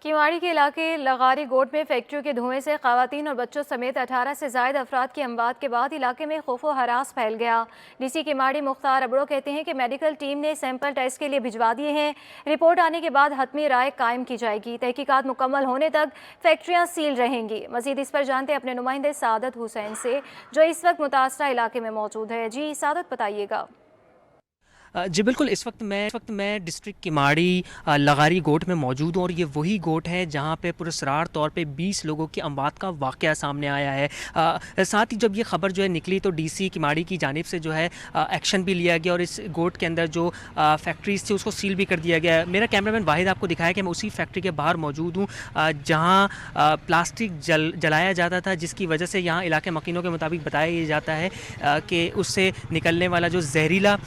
किमाड़ी के इलाके लगारी गोट में फैक्ट्रियों के धुएं से खवातीन और बच्चों समेत 18 से ज़ायद अफराद की अमवात के बाद इलाके में खौफो हरास फैल गया। डीसी किमाड़ी मुख्तार अबड़ो कहते हैं कि मेडिकल टीम ने सैंपल टेस्ट के लिए भिजवा दिए हैं। रिपोर्ट आने के बाद हतमी राय कायम की जाएगी। तहकीकात मुकम्मल होने तक फैक्ट्रियाँ सील रहेंगी। मजीद इस पर जानते अपने नुमाइंदे सादत हुसैन से, जो इस वक्त मुतासरा इलाके में मौजूद है। जी सादत, बताइएगा। जी बिल्कुल, इस वक्त मैं डिस्ट्रिक्ट किमाड़ी लगारी गोट में मौजूद हूँ और ये वही गोट है जहाँ पे पुरस्रार तौर पे 20 लोगों की अमवात का वाक़या सामने आया है। साथ ही जब ये ख़बर जो है निकली तो डीसी किमाड़ी की जानिब से जो है एक्शन भी लिया गया और इस गोट के अंदर जो फैक्ट्रीज थी उसको सील भी कर दिया गया है। मेरा कैमरामैन वाहिद आपको दिखाया कि मैं उसी फैक्ट्री के बाहर मौजूद हूँ जहाँ प्लास्टिक जलाया जाता था, जिसकी वजह से यहाँ इलाके मकीनों के मुताबिक बताया जाता है कि उससे निकलने वाला जो जहरीला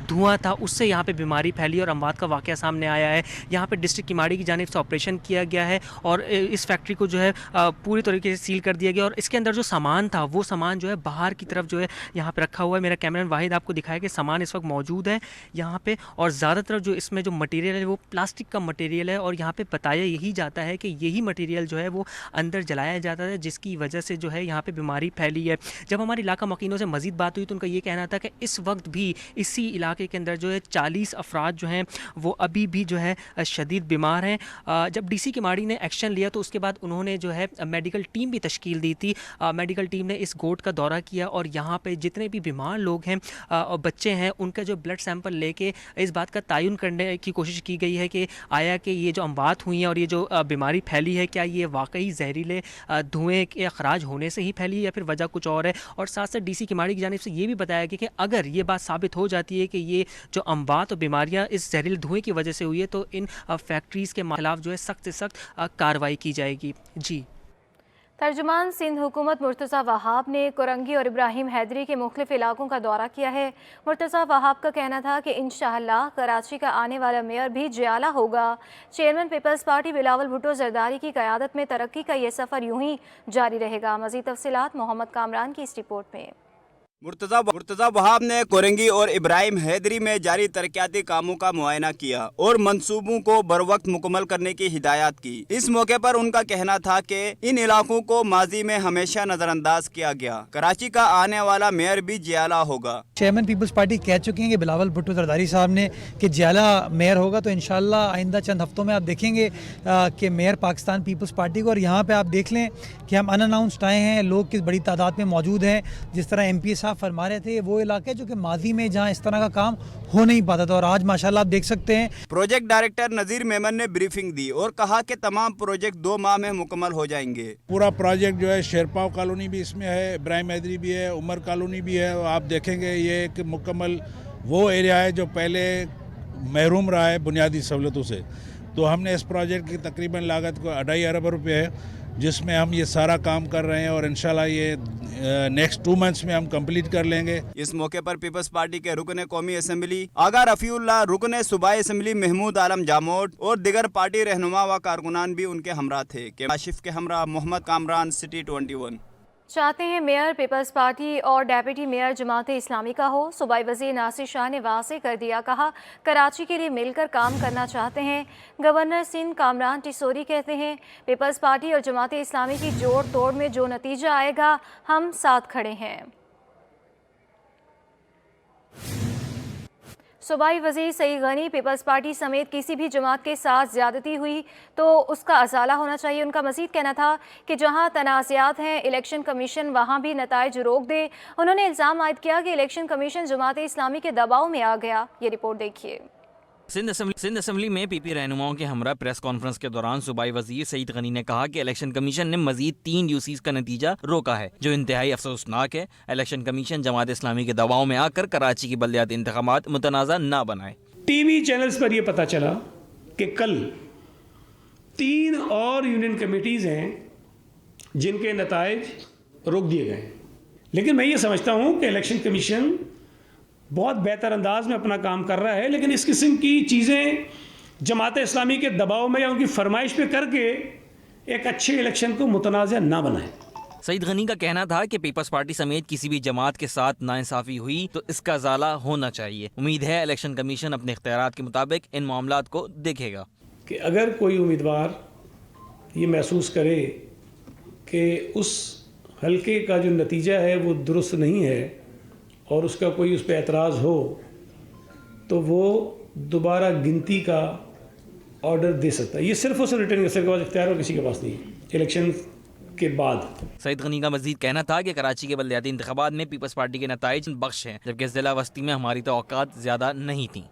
धुआं था उससे यहाँ पे बीमारी फैली और अमवात का वाक़या सामने आया है। यहाँ पे डिस्ट्रिक्ट किमाड़ी की जानिब से ऑपरेशन किया गया है और इस फैक्ट्री को जो है पूरी तरीके से सील कर दिया गया और इसके अंदर जो सामान था वो सामान जो है बाहर की तरफ जो है यहाँ पे रखा हुआ है। मेरा कैमरामैन वाहिद आपको दिखाया कि सामान इस वक्त मौजूद है यहाँ पे और ज़्यादातर जो इसमें जो मटीरियल है वो प्लास्टिक का मटीरियल है और यहाँ पर बताया यही जाता है कि यही मटीरियल जो है वो अंदर जलाया जाता है, जिसकी वजह से जो है यहाँ पर बीमारी फैली है। जब हमारे इलाका मकीनों से मज़ीद बात हुई तो उनका ये कहना था कि इस वक्त भी इसी इलाके के अंदर जो है 40 अफराद जो हैं वो अभी भी जो है शदीद बीमार हैं। जब डीसी किमाड़ी ने एक्शन लिया तो उसके बाद उन्होंने जो है मेडिकल टीम भी तश्कील दी थी। मेडिकल टीम ने इस गोट का दौरा किया और यहाँ पे जितने भी बीमार लोग हैं और बच्चे हैं उनका जो ब्लड सैंपल लेके इस बात का तयन करने की कोशिश की गई है कि आया कि ये जो अमवात हुई हैं और ये जो बीमारी फैली है क्या ये वाकई जहरीले धुएँ के अखराज होने से ही फैली है या फिर वजह कुछ और है। और साथ साथ डीसी किमाड़ी की जानिब से ये भी बताया गया कि अगर ये बात साबित हो जाती है कि ये जो अमवात और बीमारियां इस जहरीले धुएं की वजह से हुई है तो इन फैक्ट्रीज़ के खिलाफ जो है सख्त से सख्त कार्रवाई की जाएगी। जी। तर्जुमान सिंध हुकूमत मुर्तज़ा वहाब ने कोरंगी और इब्राहिम हैदरी के मुख्तलिफ इलाकों का दौरा किया है। मुर्तज़ा वहाब का कहना था कि इंशाअल्लाह कराची का आने वाला मेयर भी जियाला होगा। Chairman Peoples Party Bilawal Bhutto Zardari की क़यादत में तरक्की का ये सफ़र यूं ही जारी रहेगा। मज़ीद तफसीलात मोहम्मद कामरान की इस रिपोर्ट में। मुर्तज़ा वहाब ने कोरंगी और इब्राहिम हैदरी में जारी तरक्याती कामों का मुआयना किया और मंसूबों को बरवक्त मुकम्मल करने की हिदायत की। इस मौके पर उनका कहना था कि इन इलाकों को माजी में हमेशा नजरअंदाज किया गया। कराची का आने वाला मेयर भी जियाला होगा। चेयरमैन पीपल्स पार्टी कह चुके हैं कि बिलावल भुट्टो जरदारी साहब ने कि जियाला मेयर होगा, तो इंशाल्लाह आइंदा चंद हफ्तों में आप देखेंगे कि मेयर पाकिस्तान पीपल्स पार्टी को। और यहाँ पे आप देख लें कि हम अनअनाउंस्ड आए हैं, लोग किस बड़ी तादाद में मौजूद हैं। जिस तरह MP साहब फरमा रहे थे वो इलाके जो कि माजी में जहाँ इस तरह का काम हो नहीं पाता था और आज माशाल्लाह आप देख सकते हैं। प्रोजेक्ट डायरेक्टर नज़ीर मेमन ने ब्रीफिंग दी और कहा कि तमाम प्रोजेक्ट 2 माह में मुकम्मल हो जाएंगे। पूरा प्रोजेक्ट जो है शेरपाव कॉलोनी भी इसमें है, इब्राहिम हैदरी भी है, उमर कॉलोनी भी है। आप देखेंगे ये एक मुकम्मल वो एरिया है जो पहले महरूम रहा है बुनियादी सहूलतों से। तो हमने इस प्रोजेक्ट की तकरीबन लागत को 2.5 अरब रुपये है जिसमें हम ये सारा काम कर रहे हैं और इंशाल्लाह ये नेक्स्ट 2 मंथ्स में हम कंप्लीट कर लेंगे। इस मौके पर पीपल्स पार्टी के रुकन कौमी असम्बली आगा रफ़ीउल्लाह, रुकन सूबाई असम्बली महमूद आलम जामोट और दिगर पार्टी रहनुमा व कारकुनान भी उनके हमरा थे। आशिफ के हमरा मोहम्मद कामरान, सिटी 21। चाहते हैं मेयर पीपल्स पार्टी और डेप्यूटी मेयर जमात इस्लामी का हो। सूबाई वज़ीर नासिर शाह ने वाज़ेह कर दिया, कहा कराची के लिए मिलकर काम करना चाहते हैं। गवर्नर सिंध कामरान टिसोरी कहते हैं पीपल्स पार्टी और जमात इस्लामी की जोड़ तोड़ में जो नतीजा आएगा हम साथ खड़े हैं। सूबाई वज़ीर सईद गनी पीपल्स पार्टी समेत किसी भी जमात के साथ ज़्यादती हुई तो उसका अज़ाला होना चाहिए। उनका मज़ीद कहना था कि जहां तनाज़ात हैं इलेक्शन कमीशन वहां भी नताइज रोक दे। उन्होंने इल्ज़ाम आयद किया कि इलेक्शन कमीशन जमात इस्लामी के दबाव में आ गया। ये रिपोर्ट देखिए। सिंध असम्बली में PP रहनुमाओं के हमरा प्रेस कॉन्फ्रेंस के दौरान सूबाई वजीर सईद गनी ने कहा कि इलेक्शन कमीशन ने मजीद 3 UCs का नतीजा रोका है जो इंतहाई अफसोसनाक है। इलेक्शन कमीशन जमात इस्लामी के दबाव में आकर कराची की बल्दियाती इंतखाबात मुतनाज़ा ना बनाए। TV चैनल्स पर यह पता चला कि कल 3 और यूनियन कमेटीज़ हैं जिनके नताइज रोक दिए गए। लेकिन मैं ये समझता हूँ कि इलेक्शन कमीशन बहुत बेहतर अंदाज में अपना काम कर रहा है, लेकिन इस किस्म की चीज़ें जमात इस्लामी के दबाव में या उनकी फरमाइश पे करके एक अच्छे इलेक्शन को मुतनाज़ा ना बनाए। सईद गनी का कहना था कि पीपल्स पार्टी समेत किसी भी जमात के साथ नाइंसाफ़ी हुई तो इसका ज़ाला होना चाहिए। उम्मीद है इलेक्शन कमीशन अपने इख्तियारात के मुताबिक इन मामलात को देखेगा कि अगर कोई उम्मीदवार ये महसूस करे कि उस हलके का जो नतीजा है वो दुरुस्त नहीं है और उसका कोई उस पर एतराज़ हो तो वो दोबारा गिनती का ऑर्डर दे सकता है। ये सिर्फ और सिर्फ रिटर्निंग अफसर के पास इख्तियार और किसी के पास नहीं है इलेक्शन के बाद। सईद गनी का मजीद कहना था कि कराची के बल्दियाती इंतखाबात में पीपल्स पार्टी के नताइज बख्श हैं, जबकि ज़िला वस्ती में हमारी तवक्कात ज़्यादा नहीं थी।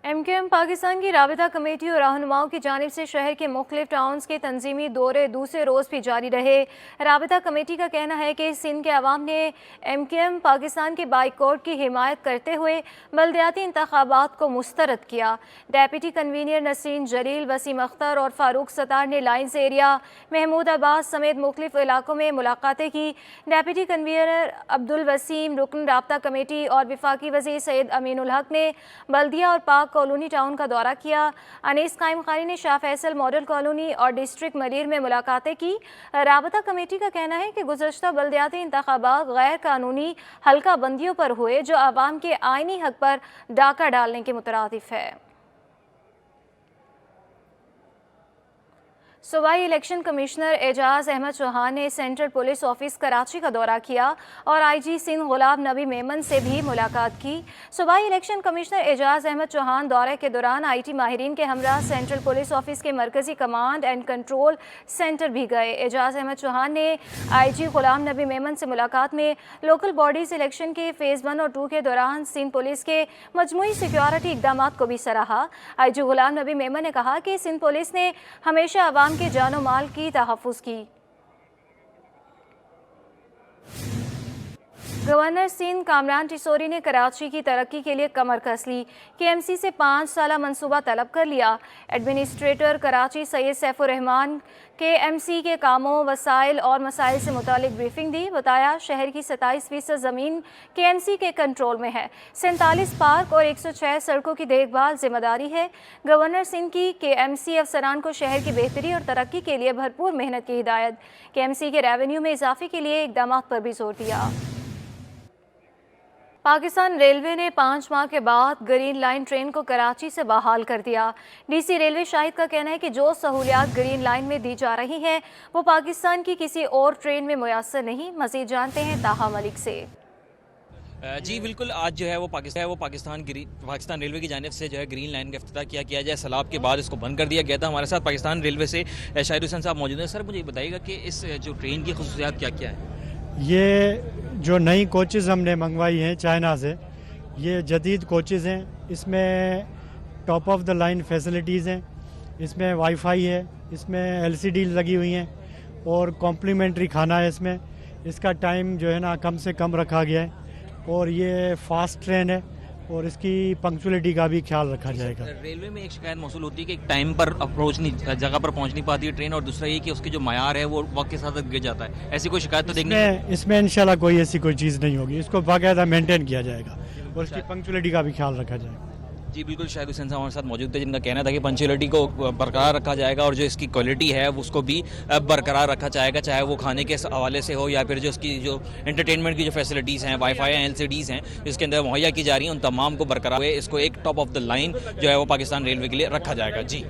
MKM पाकिस्तान की राबिता कमेटी और रहनुमाओं की जानिब से शहर के मुख्तलिफ टाउन्स के तंजीमी दौरे दूसरे रोज़ भी जारी रहे। राबिता कमेटी का कहना है कि सिंध के अवाम ने MKM पाकिस्तान के बाइकआउट की हिमायत करते हुए बल्दियाती इंतखाबात को मुस्तरद किया। डेप्यूटी कन्वीनर नसरीन जलील, वसीम अख्तर और फारूक सत्तार ने लाइन्स एरिया, महमूदाबाद समेत मुख्तलिफ इलाकों में मुलाकातें की। डेप्यूटी कन्वीनर अब्दुल वसीम, रुकन राबिता कमेटी और वफाकी वज़ीर सैयद अमीनुल हक ने बल्दिया और पाक कॉलोनी टाउन का दौरा किया। अनीस कायम खानी ने शाह फैसल मॉडल कॉलोनी और डिस्ट्रिक्ट मरीर में मुलाकातें की। राबता कमेटी का कहना है कि गुज़श्ता बल्दियाती इंतखाबात गैर कानूनी हल्का बंदियों पर हुए जो आवाम के आइनी हक पर डाका डालने के मुतरादिफ है। सूबाई इलेक्शन कमिश्नर एजाज अहमद चौहान ने सेंट्रल पुलिस ऑफिस कराची का दौरा किया और IG सिंध गुलाम नबी मेमन से भी मुलाकात की। सूबाई इलेक्शन कमिश्नर एजाज अहमद चौहान दौरे के दौरान IT माहिरीन के हमरा सेंट्रल पुलिस ऑफिस के मरकजी कमांड एंड कंट्रोल सेंटर भी गए। एजाज अहमद चौहान ने IG गुलाम नबी मेमन से मुलाकात में लोकल बॉडीज इलेक्शन के फ़ेज़ 1 और 2 के दौरान सिंध पुलिस के मजमूई सिक्योरिटी इक़दामात को भी सराहा। IG गुलाम नबी मेमन ने कहा कि सिंध पुलिस ने हमेशा अवाम के जानो माल की तहफ़्फ़ुज़ की। गवर्नर सिंध कामरान टिसोरी ने कराची की तरक्की के लिए कमर कस ली। KMC से 5 साला मंसूबा तलब कर लिया। एडमिनिस्ट्रेटर कराची सैयद सैफुर्रहमान KMC के कामों, वसाइल और मसाइल से मुतालिक ब्रीफिंग दी। बताया शहर की 27% ज़मीन KMC के कंट्रोल में है। 47 पार्क और 106 सड़कों की देखभाल जिम्मेदारी है। गवर्नर सिंध की KMC अफसरान को शहर की बेहतरी और तरक्की के लिए भरपूर मेहनत की हिदायत। KMC के रेवेन्यू में इजाफे के लिए इक़दामात पर भी जोर दिया। पाकिस्तान रेलवे ने 5 माह के बाद ग्रीन लाइन ट्रेन को कराची से बहाल कर दिया। DC रेलवे शाहिद का कहना है कि जो सहूलियात ग्रीन लाइन में दी जा रही हैं वो पाकिस्तान की किसी और ट्रेन में मुयस्सर नहीं। मज़ीद जानते हैं ताहा मलिक से। जी बिल्कुल, आज जो है वो पाकिस्तान रेलवे की जानिब से जो है ग्रीन लाइन का इफ्तिताह किया जाए। सैलाब के बाद इसको बंद कर दिया गया था। हमारे साथ पाकिस्तान रेलवे से शाहिद हुसैन साहब मौजूद हैं। सर, मुझे बताइएगा कि इस जो ट्रेन की खसूसियात क्या क्या है? ये जो नई कोचेज़ हमने मंगवाई हैं चाइना से, ये जदीद कोचेज़ हैं। इसमें top of the line facilities हैं, इसमें वाईफाई है, इसमें LCD लगी हुई हैं और कॉम्प्लीमेंट्री खाना है। इसका टाइम जो है ना कम से कम रखा गया है और ये फास्ट ट्रेन है और इसकी पंक्चुअलिटी का भी ख्याल रखा जाएगा। रेलवे में एक शिकायत मौसूल होती है कि टाइम पर जगह पर पहुंच नहीं पाती है ट्रेन, और दूसरा ये कि उसकी जो मयार है वो वक्त के साथ गिर जाता है। ऐसी कोई शिकायत तो देखने इसमें इंशाल्लाह कोई ऐसी कोई चीज़ नहीं होगी। इसको बाकायदा मेंटेन किया जाएगा और इसकी पंक्चुअलिटी का भी ख्याल रखा जाएगा। जी बिल्कुल, शाहिद हुसैन साहब हमारे साथ मौजूद थे जिनका कहना था कि पंक्चुअलिटी को बरकरार रखा जाएगा और जो इसकी क्वालिटी है उसको भी बरकरार रखा जाएगा, चाहे वो खाने के हवाले से हो या फिर जो इसकी जो एंटरटेनमेंट की जो फैसिलिटीज़ हैं, वाईफाई हैं, LCDs हैं इसके अंदर मुहैया की जा रही हैं, उन तमाम को बरकरार हुए इसको एक टॉप ऑफ द लाइन जो है वो पाकिस्तान रेलवे के लिए रखा जाएगा। जी,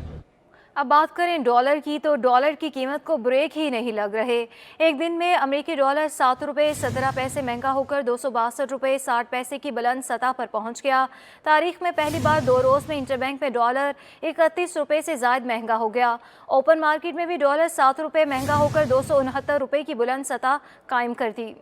अब बात करें डॉलर की, तो डॉलर की कीमत को ब्रेक ही नहीं लग रहे। एक दिन में अमेरिकी डॉलर 7 रुपये 17 पैसे महंगा होकर 262 रुपये 60 पैसे की बुलंद सतह पर पहुंच गया। तारीख में पहली बार 2 रोज़ में इंटरबैंक में डॉलर 31 रुपये से ज़ायद महंगा हो गया। ओपन मार्केट में भी डॉलर 7 रुपये महंगा होकर 269 रुपये की बुलंद सतह कायम कर दी।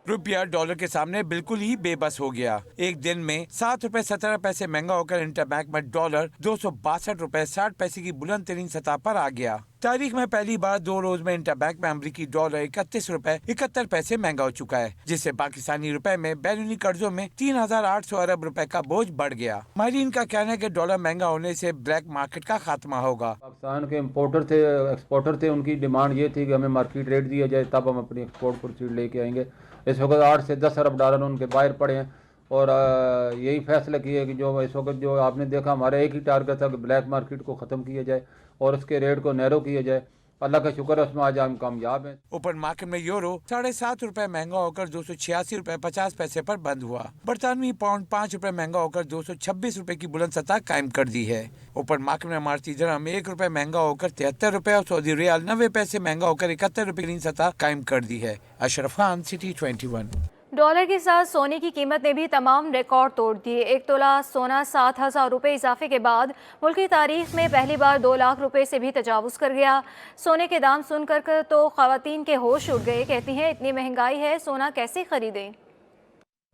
रुपया डॉलर के सामने बिल्कुल ही बेबस हो गया। एक दिन में 7 रुपए 17 पैसे महंगा होकर इंटरबैंक में डॉलर 262 रुपए 60 पैसे की बुलंद तरीन सतह पर आ गया। तारीख में पहली बार 2 रोज में इंटरबैंक में अमरीकी डॉलर 31 रुपए 71 पैसे महंगा हो चुका है, जिससे पाकिस्तानी रुपए में बैरूनी कर्जों में 3800 अरब रुपए का बोझ बढ़ गया। माहिरीन का कहना है कि डॉलर महंगा होने से ब्लैक मार्केट का खात्मा होगा। पाकिस्तान के इम्पोर्टर थे, एक्सपोर्टर थे, उनकी डिमांड ये थी कि हमें मार्केट रेट दिया जाए तब हम अपनी एक्सपोर्ट प्रोसीड लेके आएंगे। इस वक्त 8 से 10 अरब डॉलर उनके बाहर पड़े हैं और यही फैसला किया कि जो इस वक्त जो आपने देखा हमारा एक ही टारगेट था कि ब्लैक मार्केट को ख़त्म किया जाए और उसके रेट को नैरो किया जाए अल्लाह का शुक्र है उसमें आज हम कामयाब हैं। ओपन मार्केट में यूरो 7.5 रुपए महंगा होकर 286 रुपए 50 पैसे पर बंद हुआ। बरतानवी पाउंड 5 रुपए महंगा होकर 226 रुपए की बुलंद सतह कायम कर दी है। ओपन मार्केट में इमारती दिरहम 1 रुपए महंगा होकर 73 रुपए और सऊदी रियाल 90 पैसे महंगा होकर 71 रुपए की सतह कायम कर दी है। अशरफ खान, सिटी 21। डॉलर के साथ सोने की कीमत ने भी तमाम रिकॉर्ड तोड़ दिए। 1 तोला सोना 7,000 रुपये इजाफे के बाद मुल्क की तारीख में पहली बार 2 लाख रुपए से भी तजावुज़ कर गया। सोने के दाम सुनकर तो ख़वातीन के होश उड़ गए। कहती हैं इतनी महंगाई है, सोना कैसे खरीदें।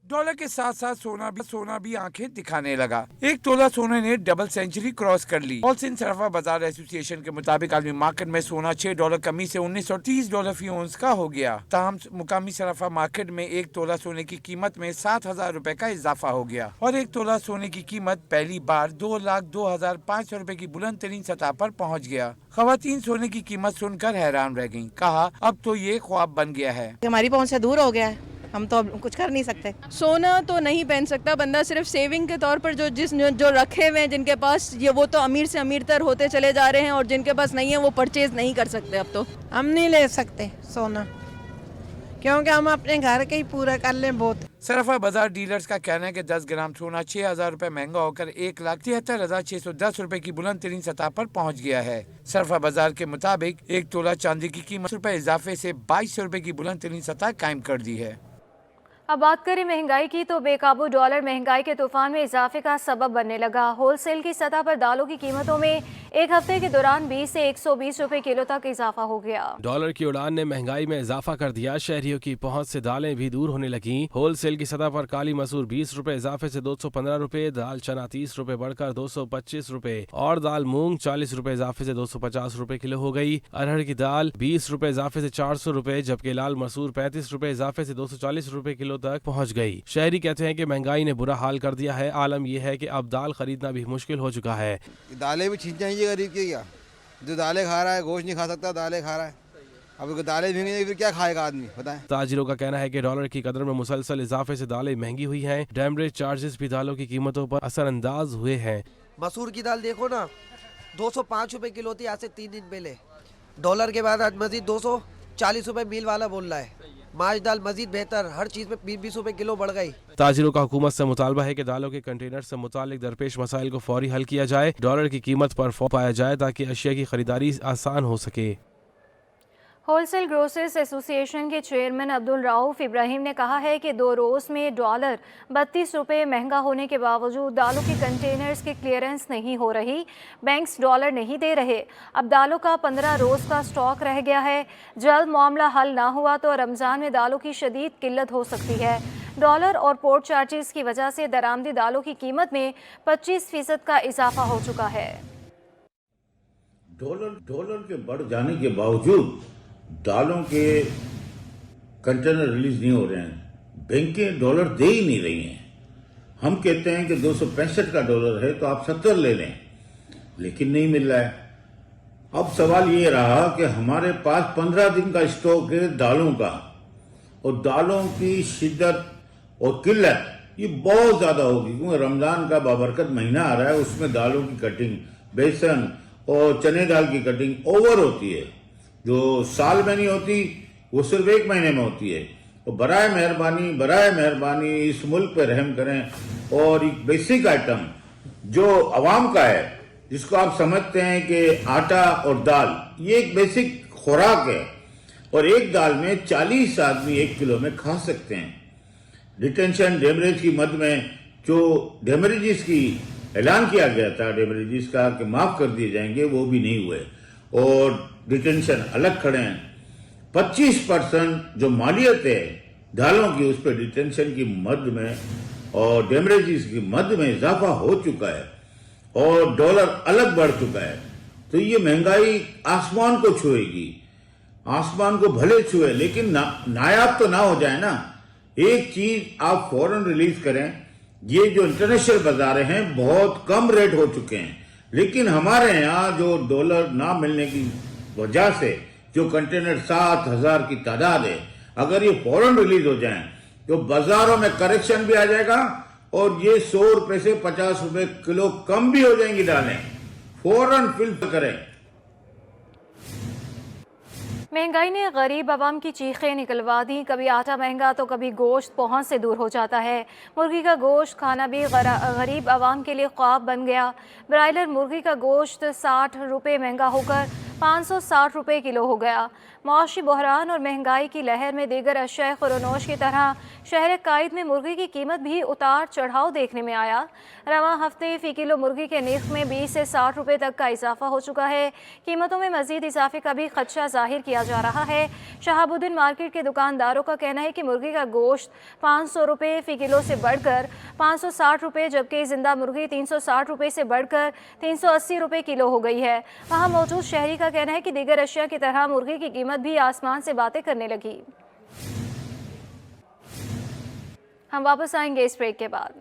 डॉलर के साथ साथ सोना भी आंखें दिखाने लगा। 1 तोला सोने ने डबल सेंचुरी क्रॉस कर ली। होलसेल सराफा बाजार एसोसिएशन के मुताबिक आलमी मार्केट में सोना $6 कमी से $1930 फी औंस का हो गया। ताहम मुकामी सराफा मार्केट में 1 तोला सोने की कीमत में 7,000 रुपए का इजाफा हो गया और 1 तोला सोने की कीमत पहली बार 2,02,500 रुपए की बुलंद तरीन सतह पर पहुँच गया। खवातीन सोने की कीमत सुनकर हैरान रह गयी। कहा अब तो ये ख्वाब बन गया है। हमारी पहुँच से दूर हो गया है, हम तो अब कुछ कर नहीं सकते। सोना तो नहीं पहन सकता बंदा, सिर्फ सेविंग के तौर पर जो रखे हुए हैं जिनके पास, ये वो तो अमीर से अमीर तर होते चले जा रहे हैं और जिनके पास नहीं है वो परचेज नहीं कर सकते। अब तो हम नहीं ले सकते सोना, क्योंकि हम अपने घर के ही पूरा कर लें बहुत। सराफा बाजार डीलर्स का कहना है कि 10 ग्राम सोना 6,000 रुपए महंगा होकर 1,73,610 रुपए की बुलंद तरीन सतह पर पहुंच गया है। सराफा बाजार के मुताबिक 1 तोला चांदी की कीमत रुपए इजाफे से 2200 रुपए की बुलंद तरीन सतह कायम कर दी है। अब बात करें महंगाई की तो बेकाबू डॉलर महंगाई के तूफान में इजाफे का सबब बनने लगा। होलसेल की सतह पर दालों की कीमतों में एक हफ्ते के दौरान 20 से 120 रुपए किलो तक इजाफा हो गया। डॉलर की उड़ान ने महंगाई में इजाफा कर दिया। शहरियों की पहुंच से दालें भी दूर होने लगी। होलसेल की सतह पर काली मसूर 20 रुपए इजाफे से 215 रुपए, दाल चना 30 रुपए बढ़कर 225 रुपए और दाल मूंग 40 रुपए इजाफे से 250 रुपए किलो हो गई। अरहर की दाल 20 रुपए इजाफे से 400 रुपए, जबकि लाल मसूर 35 रुपए इजाफे से 240 रुपए किलो तक पहुंच गई। शहरी कहते हैं कि महंगाई ने बुरा हाल कर दिया है। आलम यह है कि अब दाल खरीदना भी मुश्किल हो चुका है। दालें भी छीन जाएंगी गरीब की, क्या जो दालें खा रहा है गोश्त नहीं खा सकता, दालें खा रहा है। अब दालें महंगी फिर क्या खाएगा आदमी, बताएं। ताजिरों का कहना है कि डॉलर की कदर में मुसलसल इजाफे से दालें महंगी हुई हैं। डैमरेज चार्जेस भी दालों की कीमतों पर असरअंदाज हुए हैं। मसूर की दाल देखो ना, 205 रुपए किलो थी आज से 3 दिन पहले। डॉलर के बाद आज मजीद 240 रुपए मील वाला बोल रहा है। माश दाल मजीद बेहतर, हर चीज में 20-20 रुपए किलो बढ़ गई। ताजिरों का हुकूमत से मुतालबा है कि दालों के कंटेनर से मुतालिक दरपेश मसाइल को फौरी हल किया जाए, डॉलर की कीमत पर फौर पाया जाए ताकि अशिया की खरीदारी आसान हो सके। होलसेल ग्रोसर्स एसोसिएशन के चेयरमैन अब्दुल राऊफ इब्राहिम ने कहा है कि 2 रोज़ में डॉलर 32 रुपये महंगा होने के बावजूद दालों के कंटेनर्स की क्लियरेंस नहीं हो रही। बैंक्स डॉलर नहीं दे रहे। अब दालों का 15 रोज़ का स्टॉक रह गया है। जल्द मामला हल ना हुआ तो रमज़ान में दालों की शदीद किल्लत हो सकती है। डॉलर और पोर्ट चार्जेस की वजह से दरामदी दालों की कीमत में 25% का इजाफा हो चुका है। डॉलर के बढ़ जाने के बावजूद दालों के कंटेनर रिलीज नहीं हो रहे हैं। बैंकें डॉलर दे ही नहीं रही हैं। हम कहते हैं कि 265 का डॉलर है तो आप 70 ले लें, लेकिन नहीं मिल रहा है। अब सवाल ये रहा कि हमारे पास 15 दिन का स्टॉक है दालों का, और दालों की शिद्दत और किल्लत ये बहुत ज्यादा होगी, क्योंकि रमजान का बाबरकत महीना आ रहा है। उसमें दालों की कटिंग, बेसन और चने दाल की कटिंग ओवर होती है, जो साल में नहीं होती, वो सिर्फ 1 महीने में होती है। तो बराए मेहरबानी इस मुल्क पे रहम करें और एक बेसिक आइटम जो अवाम का है, जिसको आप समझते हैं कि आटा और दाल, ये एक बेसिक खुराक है और एक दाल में 40 आदमी 1 किलो में खा सकते हैं। डिटेंशन डेमरेज की मद में जो डेमरेजेस की ऐलान किया गया था, डेमरेजेस का कि माफ कर दिए जाएंगे, वो भी नहीं हुए और डिटेंशन अलग खड़े हैं। 25% जो मालियत है दालों की, उस पर डिटेंशन की मद में और डेमरेजेस की मद में इजाफा हो चुका है और डॉलर अलग बढ़ चुका है। तो ये महंगाई आसमान को छुएगी, आसमान को भले छुए लेकिन नायाब तो ना हो जाए ना। एक चीज आप फौरन रिलीज करें, ये जो इंटरनेशनल बाजार हैं बहुत कम रेट हो चुके हैं, लेकिन हमारे यहाँ जो डॉलर ना मिलने की वजह से जो कंटेनर 7,000 की तादाद है, अगर ये फौरन रिलीज हो जाएं तो बाजारों में करेक्शन भी आ जाएगा और ये 100 रुपए से 50 रुपए किलो कम भी हो जाएंगी दालें। फौरन फिल्टर करें। महंगाई ने गरीब आवाम की चीखें निकलवा दी। कभी आटा महंगा तो कभी गोश्त पहुंच से दूर हो जाता है। मुर्गी का गोश्त खाना भी गरीब आवाम के लिए ख्वाब बन गया। ब्रायलर मुर्गी का गोश्त 60 रुपये महंगा होकर 560 रुपये किलो हो गया। मौशी बहरान और महंगाई की लहर में दीगर अशिया खुरनोश की तरह शहर कायद में मुर्गी की कीमत भी उतार चढ़ाव देखने में आया। रवां हफ्ते फ़ी किलो मुर्गी के नर्ख में 20 से 60 रुपये तक का इजाफा हो चुका है। कीमतों में मजीद इजाफे का भी खदशा जाहिर किया जा रहा है। शहाबुद्दीन मार्केट के दुकानदारों का कहना है कि मुर्गी का गोश्त 500 रुपये फ़ी किलो से बढ़कर 560 रुपये, जबकि जिंदा मुर्गी 360 रुपये से बढ़कर 380 रुपये किलो हो गई है। वहाँ मौजूद शहरी का कहना है कि दीगर अशिया की तरह मुर्गी की कीमत भी आसमान से बातें करने लगी। हम वापस आएंगे इस ब्रेक के बाद।